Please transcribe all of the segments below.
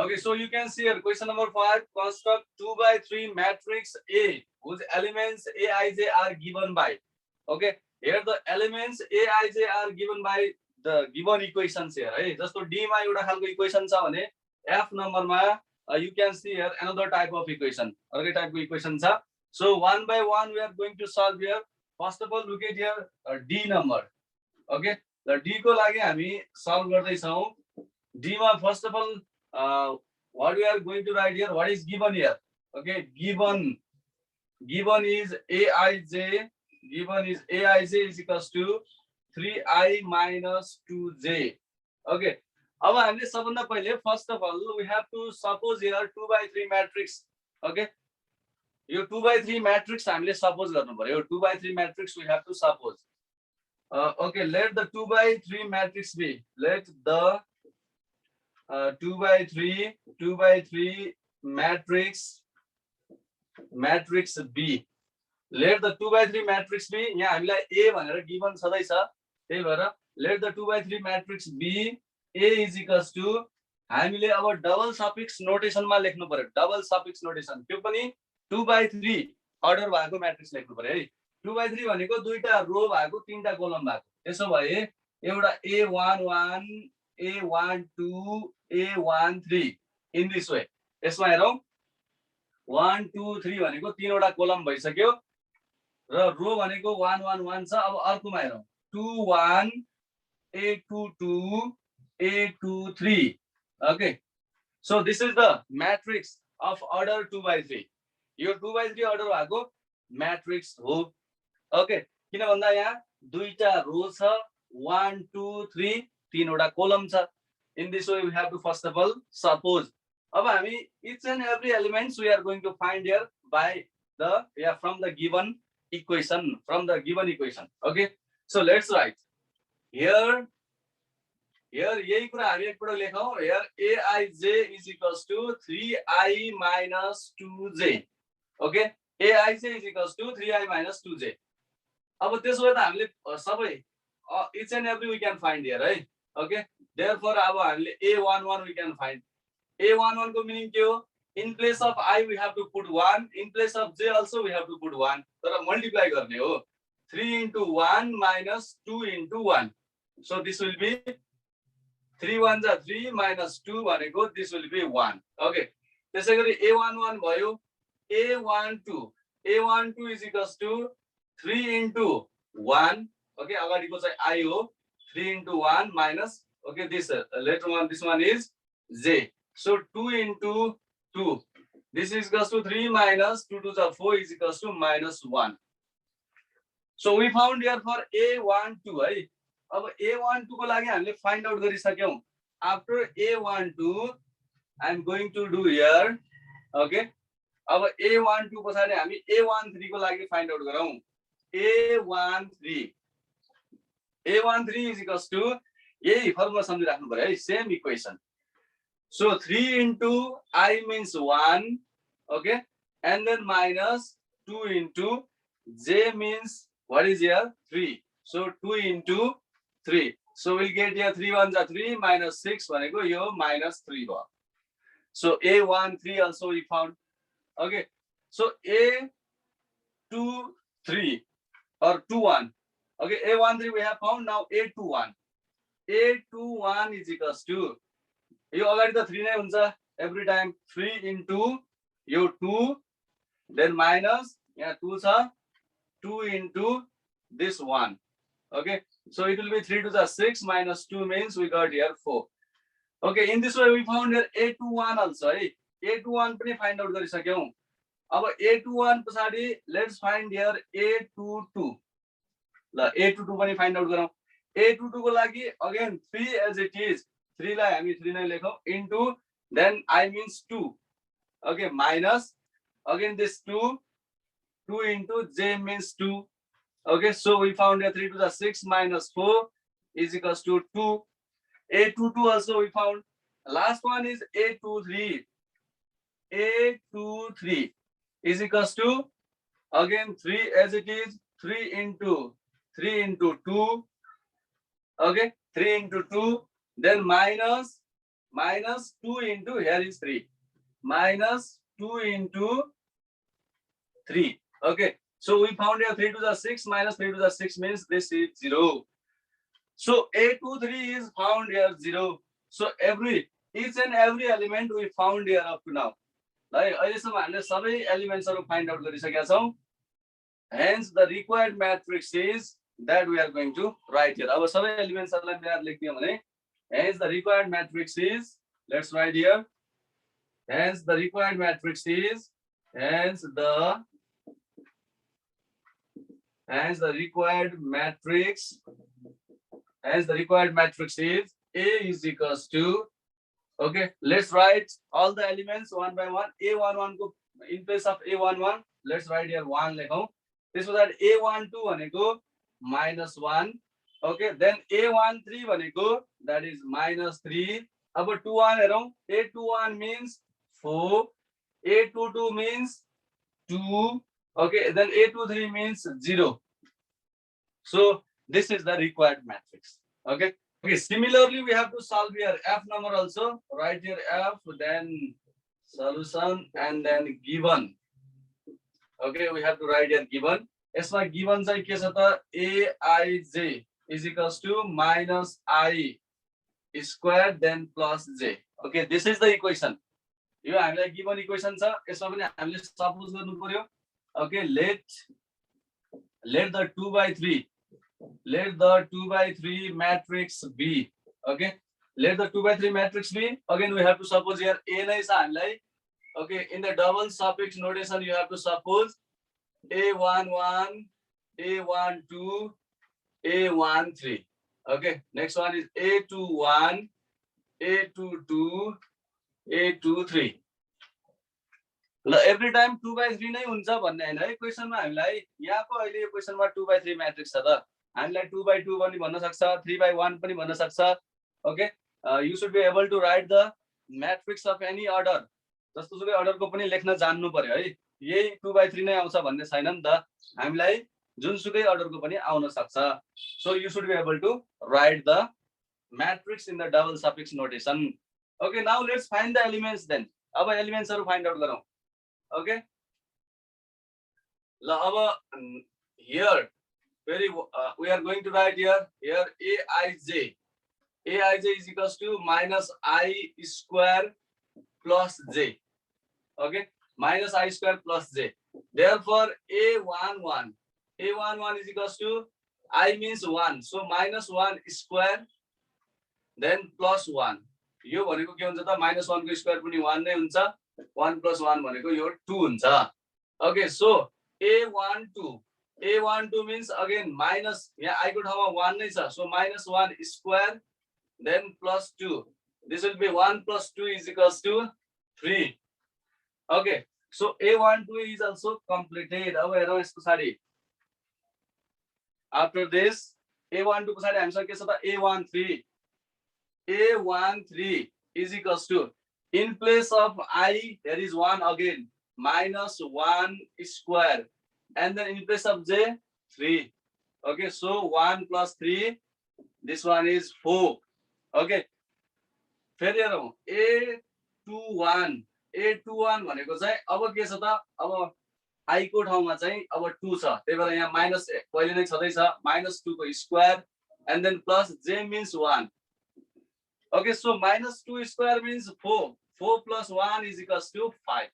Okay, so you can see here question number 5, construct 2 by 3 matrix A whose elements Aij are given by. Okay, here the elements Aij are given by the given equations here. Right? Just to D ma euta khalko equation cha bhane F number ma you can see here another type of equation. Arkai type ko equation cha. So one by one we are going to solve here. First of all, look at here D number. Okay, the D ko लागि हामी solve गर्दै छौं. D ma first of all what we are going to write here, what is given here? Okay, given is Aij, is equals to 3I minus 2j. Okay, अब हामीले सबभन्दा पहिले first of all we have to suppose here 2 by 3 matrix. Okay, yo 2 by 3 matrix हामीले suppose गर्नु पर्यो. 2 by 3 matrix we have to suppose. Okay, let the 2 by 3 matrix be. Let the 2 by 3 matrix B. Let the 2 by 3 matrix B. यहाँ हामीलाई A भनेर given छँदै छ. त्यही भएर let the 2 by 3 matrix B. A is equals to हामीले अब double suffix notation मा लेख्नु पर्यो. Double suffix notation. त्यो पनि 2 by 3 order भएको matrix लेख्नु पर्यो है. 2 by 3 भनेको दुईटा रो भएको तीनटा कोलम भएको. त्यसो भए एउटा A11 A12 A13 in this way. यसमा हेरौं 1 2 3 भनेको तीनवटा कोलम भइसक्यो र रो भनेको 1 1 1 छ. अब अर्कोमा हेरौं 2 1 A22 A23. Okay, so this is the matrix of order 2 by 3. Yo 2 by 3 order भएको matrix हो. Okay, किन भन्दा यहाँ दुईटा रो छ 1 2 3 तीनवटा कोलम छ. In this way we have to first of all suppose. अब हामी each and every elements we are going to find here by the from the given equation, Okay, so let's write here यही कुरा हामी एकपल्ट लेखौं. Here Aij is equals to 3I minus 2j. Okay, Aij is equals to 3I minus 2j. अब त्यसो भए त हामीले सबै each and every we can find here, right? Okay, therefore अब हामीले A11 we can find. A11 को meaning के हो? In place of I we have to put 1, in place of j also we have to put 1. तर multiply गर्ने हो. 3 into 1 minus 2 into 1. So this will be 3 1 जा 3 minus 2 भनेको this will be 1. Okay, त्यसैगरी A11 भयो. A12 is equals to 3 into 1. Okay, अगाडिको चाहिँ I हो. 3 into 1 minus, okay, this later one, this one is j. So 2 into 2, this is equals to 3 minus 2 to the 4 is equals to minus 1. So we found here for A12 है. अब A12 को लागि हामीले find out गरिसक्यौं. After A12 I am going to do here. Okay, अब A12 पछाडी हामी A13 को लागि find out गरौं. A13 is equals to यही फर्मुला सम्झिराख्नु पर्यो है. Same equation. So 3 into I means 1. Okay, and then minus 2 into j means what is here? 3. So 2 into 3. So we'll get here 3 1 is 3 minus 6 भनेको यो minus 3 भयो. So A13 also we found. Okay, so A23 or 21. Okay, A13 we have found. Now A21 is equals to यो अगाडि त 3 नै हुन्छ every time. 3 into यो 2 then minus यहाँ 2 छ 2 into this 1. Okay, so it will be 3 to the 6 minus 2 means we got here 4. Okay, in this way we found here A21 also है. A21 पनि find out गरिसक्यौं. अब A21 पछाडी let's find here A22. ल A22 पनि find out गरौं. A22 को लागि again 3 as it is. 3 लाई हामी 3 नै लेखौं into then I means 2. Okay, minus again this 2 into j means 2. Okay, so we found here 3 to the 6 minus 4 is equals to 2. A22 also we found. Last one is A23. A23 is equals to again 3 as it is. 3 into 2. Okay, 3 into 2 then minus minus 2 into here is 3 minus 2 into 3. Okay, so we found here 3 to the 6 minus 3 to the 6 means this is 0. So A23 is found here 0. So each and every element we found here up to now. Like अहिलेसम्म हामीले सबै एलिमेन्ट्सहरु find out गरिसकेका छौं. Hence the required matrix is that we are going to write here. अब सबै एलिमेन्ट्सहरुलाई मिलाएर लेख्दियौ भने hence the required matrix is, let's write here. Hence the required matrix is the required matrix is A is equals to, okay, let's write all the elements one by one. A11 को in place of A11 let's write here 1 लेखौं. This was that A12 भनेको -1. Okay, then A13 भनेको that is -3. अब 21 हेरौं. A21 means 4, A22 means 2. Okay, then A23 means 0. So this is the required matrix. Okay. Okay, similarly we have to solve here F number also. Write here F, then solution, and then given. Okay, we have to write here given. यसमा given चाहिँ के छ त Aij is equals to minus I square then plus j. Okay, this is the equation. यो हामीलाई given equation छ. यसमा पनि हामीले suppose गर्नु पर्यो. Okay, let the 2 by 3 matrix be. Okay, let the 2 by 3 matrix be. Again we have to suppose here A नै छ हामीलाई. Okay, in the double suffix notation you have to suppose A11, A12, A13. Okay, next one is A21, A22, A23. Every time 2 by 3 नै हुन्छ भन्ने हैन है. क्वेशनमा हामीलाई यहाँको अहिले यो क्वेशनमा 2 by 3 म्याट्रिक्स छ त. हामीलाई 2 by 2 पनि भन्न सक्छ, 3 by 1 पनि भन्न सक्छ. Okay, you should be able to write the matrix of any order. जस्तो सुकै अर्डरको पनि लेख्न जान्नु पर्यो है. यही 2 by 3 नै आउँछ भन्ने छैन नि त. हामीलाई जुनसुकै अर्डरको पनि आउन सक्छ. So you should be able to write the matrix in the double suffix notation. Okay, now let's find the elements then. अब एलिमेन्ट्सहरु फाइन्ड आउट गरौँ. Okay, ल अब here we are going to write here Aij is equals to minus I square plus j. Okay, minus I square plus j. Therefore A11 is equals to I means 1, so minus 1 square then plus 1. यो भनेको के हुन्छ त -1 को square पनि 1 नै हुन्छ. 1 plus 1 भनेको यो 2 हुन्छ. Okay, so A12 means again minus, यहाँ I को ठाउँमा 1 नै छ, so -1 square then plus 2. This will be 1 plus 2 is equals to 3. Okay, so A12 is also completed. अब हेरौँ यसको पछाडि. After this A12 पछाडि हामीसँग के छ त A13 is equals to, in place of I there is 1 again, -1 square, and then in place of j 3. Okay, so 1 plus 3, this one is 4. Okay, फेरि हेरौँ A21 भनेको चाहिँ अब के छ त, अब I को ठाउँमा चाहिँ अब 2 छ, त्यही भएर यहाँ माइनस पहिले नै छदै छ, -2 को square and then plus j means 1. Okay, so -2 square means 4. 4 plus 1 is equals to 5.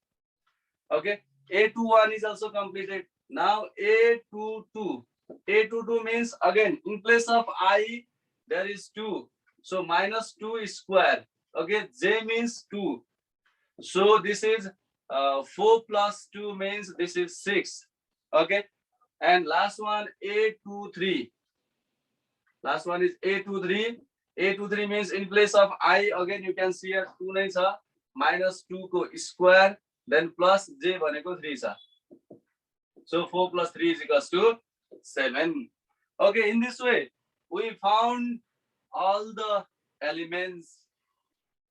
Okay, A21 is also completed. Now A22 means again in place of I there is 2, so -2 square. Okay, j means 2, so this is 4 plus 2 means this is 6. Okay, and last one A23. Last one is A23. A23 means in place of I again you can see here 2 नै छ, -2 को square then plus j भनेको 3 छ, so 4 plus 3 is equals to 7. Okay, in this way we found all the elements.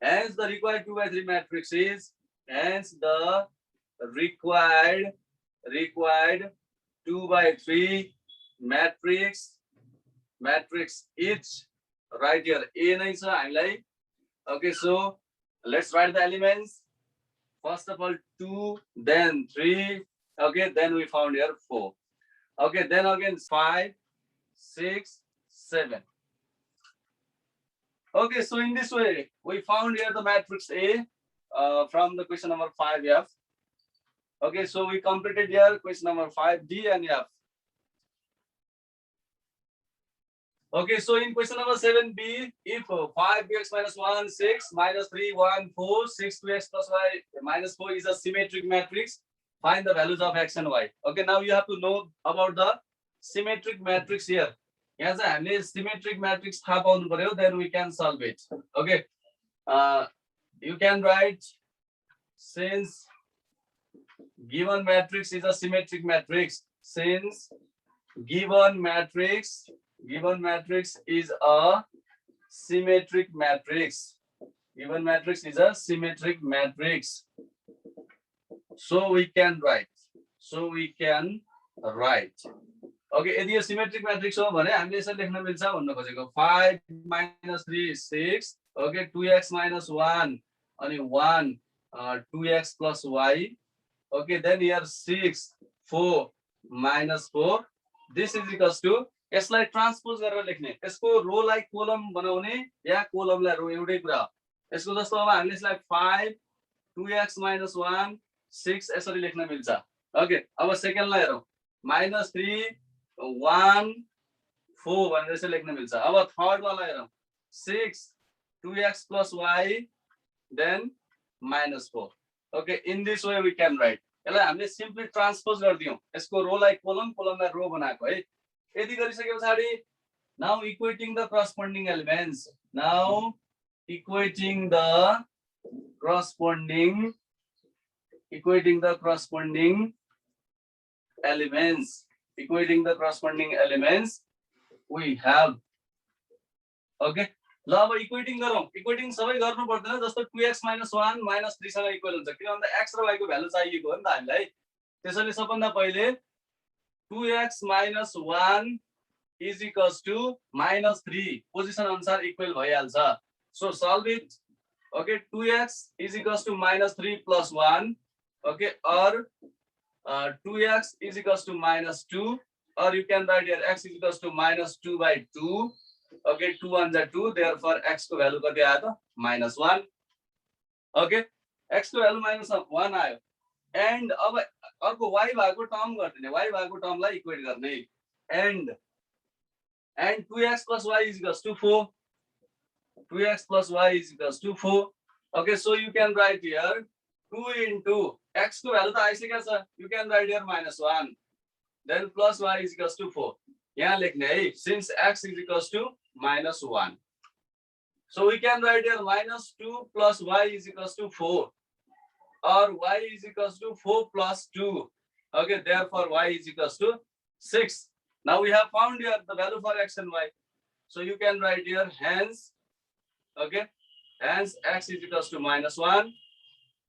Hence the required 2 by 3 matrix is, hence the required 2 by 3 matrix is right here A नै छ हामीलाई. Okay, so let's write the elements. First of all 2, then 3. Okay, then we found here 4. Okay, then again 5, 6, 7. Okay, so in this way we found here the matrix A from the question number 5F. Okay, so we completed here question number 5D and F. Okay, so in question number 7B, if 5bx minus 1, 6, minus 3, 1, 4, 6, 2x plus y minus 4 is a symmetric matrix, find the values of x and y. Okay, now you have to know about the symmetric matrix here. Here is symmetric matrix, then we can solve it. Okay, you can write, since given matrix is a symmetric matrix, since given matrix is a symmetric matrix. Given matrix is a symmetric matrix. So we can write. Okay, यदि यो symmetric matrix हो भने हामीले यसरी लेख्न मिल्छ भन्न खोजेको 5 minus 3 6. Okay, 2x minus 1 अनि 1 2x plus y. Okay, then here 6 4 minus 4. This is equals to यसलाई ट्रान्सपोज गरेर लेख्ने, यसको रो लाई कोलम बनाउने या कोलम लाई रो एउटै कुरा हो। यसको जस्तो अब हामीले यसलाई 5 2x minus 1 6 यसरी लेख्न मिल्छ। ओके, अब सेकेन्ड लाई हेरौं, -3 1 4 भनेर यसरी लेख्न मिल्छ। अब थर्ड वाला हेरौं, 6 2x plus y then -4. Okay, in this way we can write. यसलाई हामीले सिम्पली ट्रान्सपोज गर्दियौ, यसको रो लाई कोलम, कोलम लाई रो बनाएको है। यदि गरिसके पछाडी now equating the corresponding elements, now equating the corresponding elements we have. Okay, ल अब इक्वेटिङ गरौँ। इक्वेटिङ सबै गर्नु पर्दैन, जस्तो 2x minus 1 minus 3 सँग इक्वल हुन्छ, किन भन्दा x र y को भ्यालु चाहिएको हो नि त हामीलाई। त्यसैले सबभन्दा पहिले 2x minus 1 is equals to -3 position अनुसार इक्वल भइहाल्छ। So solve it. Okay, 2x is equals to -3 plus 1. Okay, or 2x is equals to -2, or you can write here x is equals to -2 by 2. Okay, 2 1 are 2, therefore x को value कति आयो त -1. Okay, x को value -1 आयो। End अब अर्को y भएको term गर्दिने, y भएको टर्मलाई इक्वेट गर्ने। End 2x plus y is equals to 4. 2x plus y is equals to 4. Okay, so you can write here 2 into x को भ्यालु त आइसकेको छ, you can write here -1, then plus y is equals to 4. यहाँ लेख्ने है, since x is equals to -1. So we can write here -2 plus y is equals to 4, or y is equals to 4 plus 2. Okay, therefore y is equals to 6. Now we have found here the value for x and y. So you can write here hence, okay, hence x is equals to -1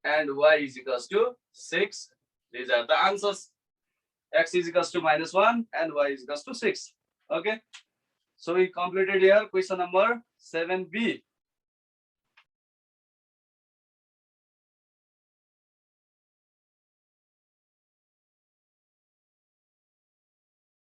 and y is equals to 6. These are the answers. X is equals to -1 and y is equals to 6. Okay, so we completed here question number 7B.